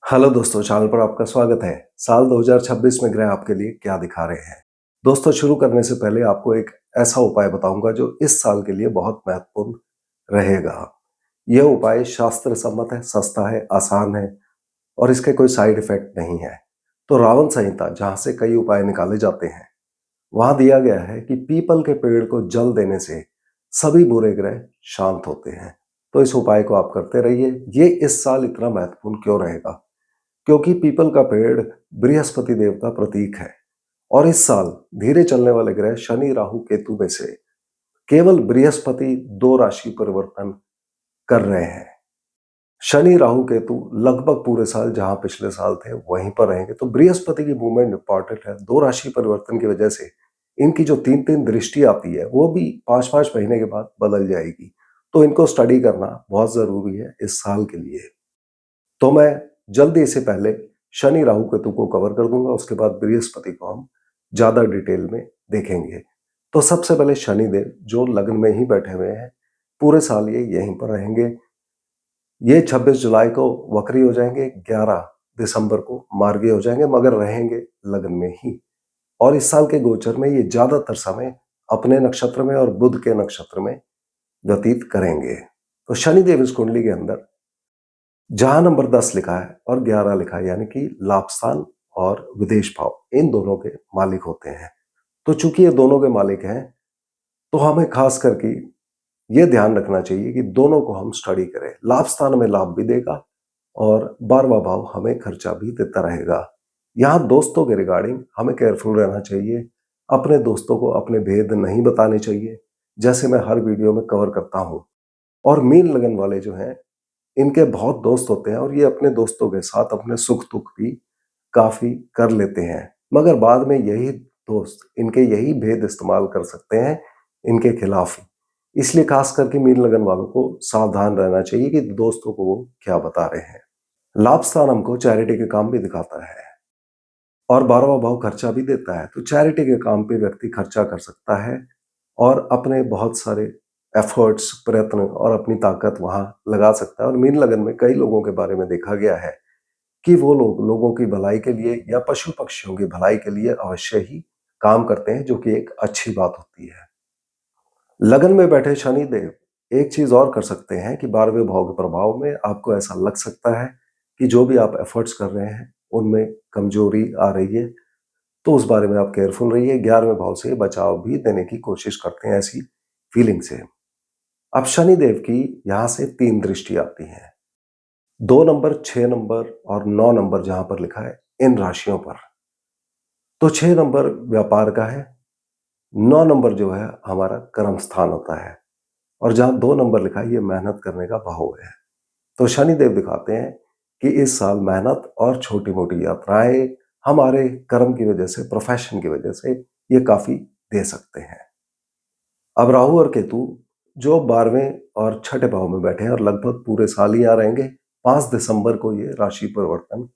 Hello दोस्तों, channel पर आपका स्वागत है। साल 2026 में ग्रह आपके लिए क्या दिखा रहे हैं? दोस्तों, शुरू करने से पहले आपको एक ऐसा उपाय बताऊंगा जो इस साल के लिए बहुत महत्वपूर्ण रहेगा। यह उपाय शास्त्र सम्मत है, सस्ता है, आसान है और इसके कोई साइड इफेक्ट नहीं है। तो रावण संहिता, जहां से कई उपाय निकाले जाते हैं, वहां दिया गया है कि पीपल के पेड़ को जल देने से सभी बुरे ग्रह शांत होते हैं। तो इस उपाय को आप करते रहिए। ये इस साल इतना महत्वपूर्ण क्यों रहेगा? क्योंकि पीपल का पेड़ बृहस्पति देव का प्रतीक है और इस साल धीरे चलने वाले ग्रह शनि, राहु, केतु में से केवल बृहस्पति दो राशि परिवर्तन कर रहे हैं। शनि, राहु, केतु लगभग पूरे साल जहां पिछले साल थे वहीं पर रहेंगे। तो बृहस्पति की मूवमेंट इंपॉर्टेंट है। दो राशि परिवर्तन की वजह से इनकी जो 3-3 दृष्टि आती है वो भी 5-5 महीने के बाद बदल जाएगी। तो इनको स्टडी करना बहुत जरूरी है इस साल के लिए। तो मैं जल्दी से पहले शनि, राहु, केतु को कवर कर दूंगा, उसके बाद बृहस्पति को हम ज्यादा डिटेल में देखेंगे। तो सबसे पहले शनिदेव जो लग्न में ही बैठे हुए हैं, पूरे साल ये यहीं पर रहेंगे। ये 26 जुलाई को वक्री हो जाएंगे, 11 दिसंबर को मार्गी हो जाएंगे, मगर रहेंगे लग्न में ही। और इस साल के गोचर में ये ज्यादातर समय अपने नक्षत्र में और बुध के नक्षत्र में व्यतीत करेंगे। तो शनिदेव इस कुंडली के अंदर जहां नंबर 10 लिखा है और 11 लिखा है, यानी कि लाभ स्थान और विदेश भाव, इन दोनों के मालिक होते हैं। तो चूंकि ये दोनों के मालिक हैं, तो हमें खास करके ये ध्यान रखना चाहिए कि दोनों को हम स्टडी करें। लाभ स्थान हमें लाभ भी देगा और 12वां भाव हमें खर्चा भी देता रहेगा। यहाँ दोस्तों के रिगार्डिंग हमें केयरफुल रहना चाहिए। अपने दोस्तों को अपने भेद नहीं बताने चाहिए, जैसे मैं हर वीडियो में कवर करता हूँ। और मीन लगन वाले जो हैं, इनके बहुत दोस्त होते हैं और ये अपने दोस्तों के साथ अपने सुख दुख भी काफी कर लेते हैं, मगर बाद में यही दोस्त इनके यही भेद इस्तेमाल कर सकते हैं इनके खिलाफ ही। इसलिए खास करके मीन लगन वालों को सावधान रहना चाहिए कि दोस्तों को वो क्या बता रहे हैं। लाभ स्थान हमको चैरिटी के काम भी दिखाता है और 12वां भाव खर्चा भी देता है। तो चैरिटी के काम पे व्यक्ति खर्चा कर सकता है और अपने बहुत सारे एफर्ट्स, प्रयत्न और अपनी ताकत वहां लगा सकता है। और मीन लगन में कई लोगों के बारे में देखा गया है कि वो लोग लोगों की भलाई के लिए या पशु पक्षियों की भलाई के लिए अवश्य ही काम करते हैं, जो कि एक अच्छी बात होती है। लगन में बैठे शनि देव एक चीज और कर सकते हैं कि 12वें भाव के प्रभाव में आपको ऐसा लग सकता है कि जो भी आप एफर्ट्स कर रहे हैं उनमें कमजोरी आ रही है। तो उस बारे में आप केयरफुल रहिए। 11वें भाव से बचाव भी देने की कोशिश करते हैं ऐसी फीलिंग से। अब शनिदेव की यहां से 3 दृष्टि आती हैं। 2 नंबर, 6 नंबर और 9 नंबर जहां पर लिखा है इन राशियों पर। तो 6 नंबर व्यापार का है, 9 नंबर जो है हमारा कर्म स्थान होता है और जहां 2 नंबर लिखा है ये मेहनत करने का भाव है। तो शनिदेव दिखाते हैं कि इस साल मेहनत और छोटी मोटी यात्राएं हमारे कर्म की वजह से, प्रोफेशन की वजह से ये काफी दे सकते हैं। अब राहु और केतु जो 12वें और छठे भाव में बैठे हैं और लगभग पूरे साल ही यहाँ रहेंगे। 5 दिसंबर को ये राशि परिवर्तन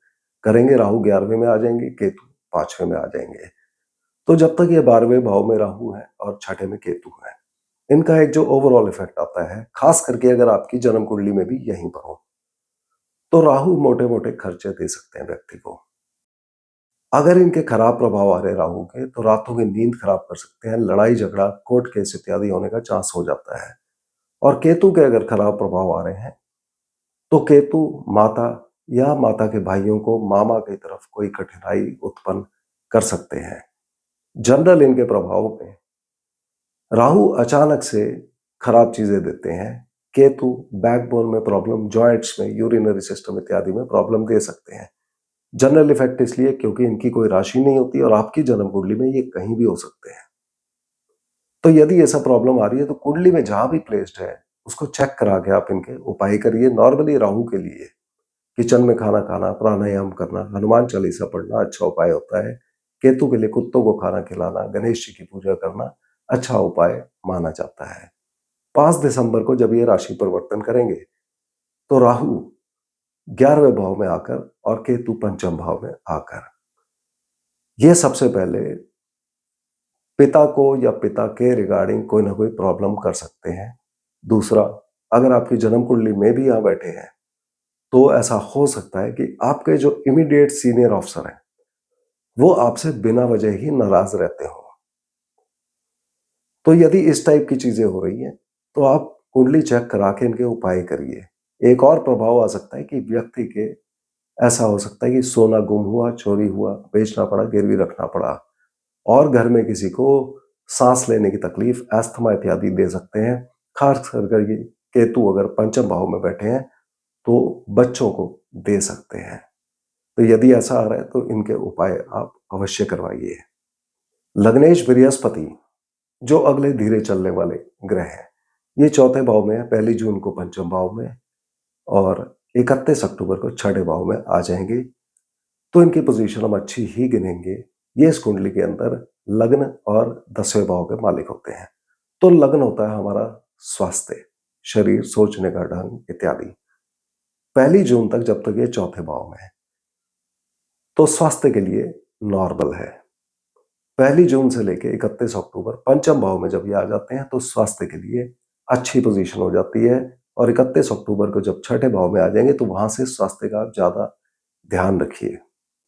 करेंगे। राहु 11वें में आ जाएंगे, केतु 5वें में आ जाएंगे। तो जब तक ये 12वें भाव में राहु है और छठे में केतु है, इनका एक जो ओवरऑल इफेक्ट आता है, खास करके अगर आपकी जन्म कुंडली में भी यहीं पर हो, तो राहु मोटे मोटे खर्चे दे सकते हैं व्यक्ति को। अगर इनके खराब प्रभाव आ रहे राहु के, तो रातों की नींद खराब कर सकते हैं, लड़ाई झगड़ा, कोर्ट केस इत्यादि होने का चांस हो जाता है। और केतु के अगर खराब प्रभाव आ रहे हैं, तो केतु माता या माता के भाइयों को, मामा की तरफ कोई कठिनाई उत्पन्न कर सकते हैं। जनरल इनके प्रभाव में राहु अचानक से खराब चीजें देते हैं। केतु बैकबोन में प्रॉब्लम, जॉइंट्स में, यूरिनरी सिस्टम इत्यादि में प्रॉब्लम दे सकते हैं। जनरल इफेक्ट इसलिए क्योंकि इनकी कोई राशि नहीं होती और आपकी जन्म कुंडली में ये कहीं भी हो सकते हैं। तो यदि ऐसा प्रॉब्लम आ रही है तो कुंडली में जहां भी प्लेस्ड है उसको चेक करा के आप इनके उपाय करिए। नॉर्मली राहु के लिए किचन में खाना खाना, प्राणायाम करना, हनुमान चालीसा पढ़ना अच्छा उपाय होता है। केतु के लिए कुत्तों को खाना खिलाना, गणेश जी की पूजा करना अच्छा उपाय माना जाता है। 5 दिसंबर को जब ये राशि परिवर्तन करेंगे, तो राहु 11वें भाव में आकर और केतु पंचम भाव में आकर ये सबसे पहले पिता को या पिता के रिगार्डिंग कोई ना कोई प्रॉब्लम कर सकते हैं। दूसरा, अगर आपकी जन्म कुंडली में भी यहाँ बैठे हैं, तो ऐसा हो सकता है कि आपके जो इमीडिएट सीनियर ऑफिसर हैं, वो आपसे बिना वजह ही नाराज रहते हो। तो यदि इस टाइप की चीजें हो रही हैं, तो आप कुंडली चेक करा के इनके उपाय करिए। एक और प्रभाव आ सकता है कि व्यक्ति के ऐसा हो सकता है कि सोना गुम हुआ, चोरी हुआ, बेचना पड़ा, गिरवी रखना पड़ा, और घर में किसी को सांस लेने की तकलीफ, अस्थमा इत्यादि दे सकते हैं। खास करके ये केतु अगर पंचम भाव में बैठे हैं तो बच्चों को दे सकते हैं। तो यदि ऐसा आ रहा है तो इनके उपाय आप अवश्य करवाइए। लग्नेश बृहस्पति जो अगले धीरे चलने वाले ग्रह हैं, ये चौथे भाव में है, 1 जून को पंचम भाव में और 31 अक्टूबर को छठे भाव में आ जाएंगे। तो इनकी पोजीशन हम अच्छी ही गिनेंगे। ये इस कुंडली के अंदर लग्न और 10वें भाव के मालिक होते हैं। तो लग्न होता है हमारा स्वास्थ्य, शरीर, सोचने का ढंग इत्यादि। 1 जून तक जब तक ये चौथे भाव में है तो स्वास्थ्य के लिए नॉर्मल है। 1 जून से लेके 31 अक्टूबर पंचम भाव में जब ये आ जाते हैं तो स्वास्थ्य के लिए अच्छी पोजीशन हो जाती है, और 31 अक्टूबर को जब छठे भाव में आ जाएंगे तो वहां से स्वास्थ्य का ज्यादा ध्यान रखिए।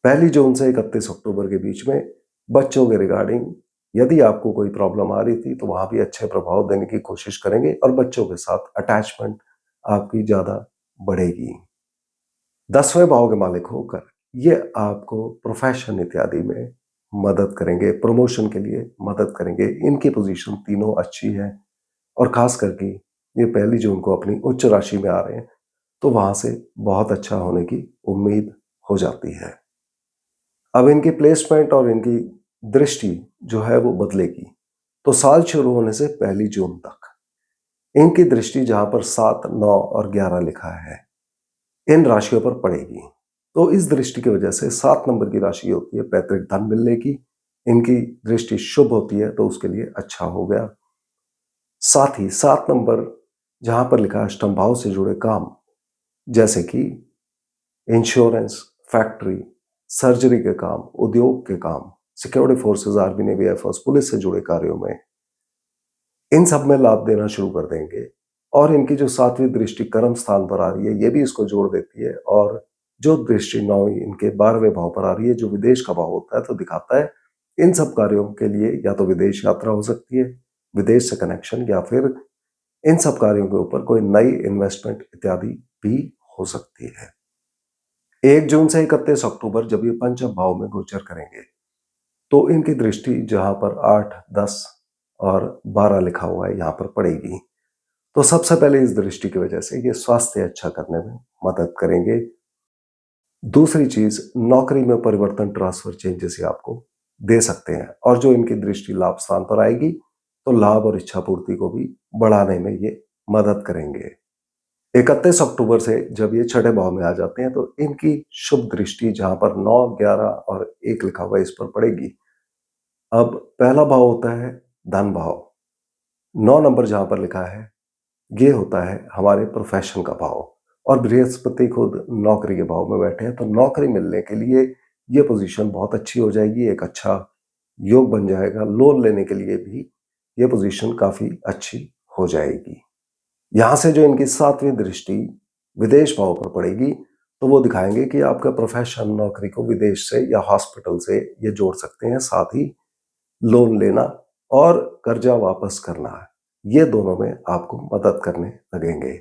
1 जून से 31 अक्टूबर के बीच में बच्चों के रिगार्डिंग यदि आपको कोई प्रॉब्लम आ रही थी तो वहां भी अच्छे प्रभाव देने की कोशिश करेंगे और बच्चों के साथ अटैचमेंट आपकी ज्यादा बढ़ेगी। 10वें भाव के मालिक होकर ये आपको प्रोफेशन इत्यादि में मदद करेंगे, प्रमोशन के लिए मदद करेंगे। इनकी पोजीशन तीनों अच्छी है, और खास करके ये 1 जून को अपनी उच्च राशि में आ रहे हैं तो वहां से बहुत अच्छा होने की उम्मीद हो जाती है। अब इनकी प्लेसमेंट और इनकी दृष्टि जो है वो बदलेगी। तो साल शुरू होने से 1 जून तक इनकी दृष्टि जहां पर 7, 9 और 11 लिखा है इन राशियों पर पड़ेगी। तो इस दृष्टि की वजह से 7 नंबर की राशि होती है पैतृक धन मिलने की, इनकी दृष्टि शुभ होती है तो उसके लिए अच्छा हो गया। साथ ही 7 नंबर जहां पर लिखा है अष्टम भाव से जुड़े काम, जैसे कि इंश्योरेंस, फैक्ट्री, सर्जरी के काम, उद्योग के काम, security forces, army, navy, air force, police से जुड़े कार्यों में, इन सब में लाभ देना शुरू कर देंगे। और इनकी जो 7वीं दृष्टि कर्म स्थान पर आ रही है ये भी इसको जोड़ देती है, और जो दृष्टि 9वीं इनके 12वें भाव पर आ रही है जो विदेश का भाव होता है, तो दिखाता है इन सब कार्यों के लिए या तो विदेश यात्रा हो सकती है, विदेश से कनेक्शन, या फिर इन सब कार्यों के ऊपर कोई नई इन्वेस्टमेंट इत्यादि भी हो सकती है। 1 जून से 31 अक्टूबर जब ये पंचम भाव में गोचर करेंगे तो इनकी दृष्टि जहां पर 8, 10 और 12 लिखा हुआ है यहां पर पड़ेगी। तो सबसे पहले इस दृष्टि की वजह से ये स्वास्थ्य अच्छा करने में मदद करेंगे। दूसरी चीज, नौकरी में परिवर्तन, ट्रांसफर, चेंजेस ये आपको दे सकते हैं, और जो इनकी दृष्टि लाभ स्थान पर आएगी तो लाभ और इच्छा पूर्ति को भी बढ़ाने में ये मदद करेंगे। 31 अक्टूबर से जब ये छठे भाव में आ जाते हैं तो इनकी शुभ दृष्टि जहां पर 9, 11 और 1 लिखा हुआ है इस पर पड़ेगी। अब पहला भाव होता है धन भाव, 9 नंबर जहां पर लिखा है ये होता है हमारे प्रोफेशन का भाव, और बृहस्पति खुद नौकरी के भाव में बैठे हैं तो नौकरी मिलने के लिए ये पोजीशन बहुत अच्छी हो जाएगी, एक अच्छा योग बन जाएगा। लोन लेने के लिए भी ये पोजीशन काफी अच्छी हो जाएगी। यहां से जो इनकी 7वीं दृष्टि विदेश भाव पर पड़ेगी तो वो दिखाएंगे कि आपका प्रोफेशन, नौकरी को विदेश से या हॉस्पिटल से ये जोड़ सकते हैं। साथ ही लोन लेना और कर्जा वापस करना, ये दोनों में आपको मदद करने लगेंगे।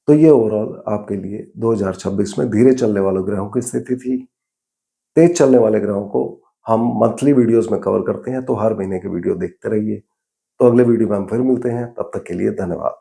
तो ये ओवरऑल आपके लिए 2026 में धीरे चलने वाले ग्रहों की स्थिति थी। तेज चलने वाले ग्रहों को हम मंथली वीडियोस में कवर करते हैं, तो हर महीने के वीडियो देखते रहिए। तो अगले वीडियो में हम फिर मिलते हैं, तब तक के लिए धन्यवाद।